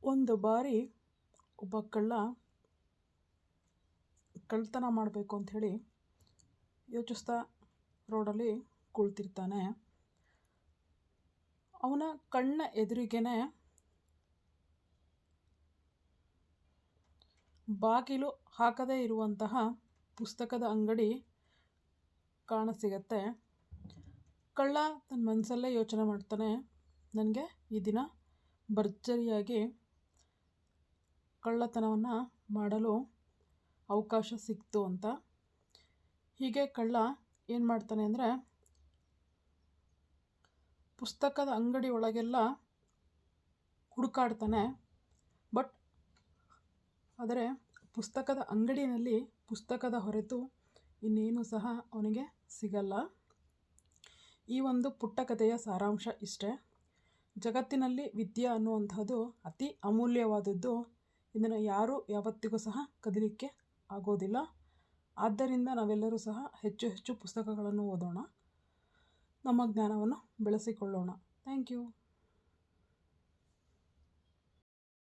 ಒಂದು ಬಾರಿ ಒಬ್ಬ ಕಳ್ಳತನ ಮಾಡಬೇಕು ಅಂಥೇಳಿ ಯೋಚಿಸ್ತಾ ರೋಡಲ್ಲಿ ಕುಳಿತಿರ್ತಾನೆ. ಅವನ ಕಣ್ಣ ಎದುರಿಗೇನೆ ಬಾಗಿಲು ಹಾಕದೇ ಇರುವಂತಹ ಪುಸ್ತಕದ ಅಂಗಡಿ ಕಾಣಸಿಗತ್ತೆ. ಕಳ್ಳ ತನ್ನ ಮನಸ್ಸಲ್ಲೇ ಯೋಚನೆ ಮಾಡ್ತಾನೆ, ನನಗೆ ಈ ದಿನ ಭರ್ಜರಿಯಾಗಿ ಕಳ್ಳತನವನ್ನು ಮಾಡಲು ಅವಕಾಶ ಸಿಕ್ತು ಅಂತ. ಹೀಗೆ ಕಳ್ಳ ಏನು ಮಾಡ್ತಾನೆ ಅಂದರೆ, ಪುಸ್ತಕದ ಅಂಗಡಿ ಒಳಗೆಲ್ಲ ಹುಡುಕಾಡ್ತಾನೆ. ಆದರೆ ಪುಸ್ತಕದ ಅಂಗಡಿಯಲ್ಲಿ ಪುಸ್ತಕದ ಹೊರತು ಇನ್ನೇನು ಸಹ ಅವನಿಗೆ ಸಿಗಲ್ಲ. ಈ ಒಂದು ಪುಟ್ಟ ಕಥೆಯ ಸಾರಾಂಶ ಇಷ್ಟೇ. ಜಗತ್ತಿನಲ್ಲಿ ವಿದ್ಯೆ ಅನ್ನುವಂಥದ್ದು ಅತಿ ಅಮೂಲ್ಯವಾದದ್ದು. ಇದನ್ನು ಯಾರೂ ಯಾವತ್ತಿಗೂ ಸಹ ಕದೀಲಿಕ್ಕೆ ಆಗೋದಿಲ್ಲ. ಆದ್ದರಿಂದ ನಾವೆಲ್ಲರೂ ಸಹ ಹೆಚ್ಚು ಹೆಚ್ಚು ಪುಸ್ತಕಗಳನ್ನು ಓದೋಣ, ನಮ್ಮ ಜ್ಞಾನವನ್ನು ಬೆಳೆಸಿಕೊಳ್ಳೋಣ. Thank you.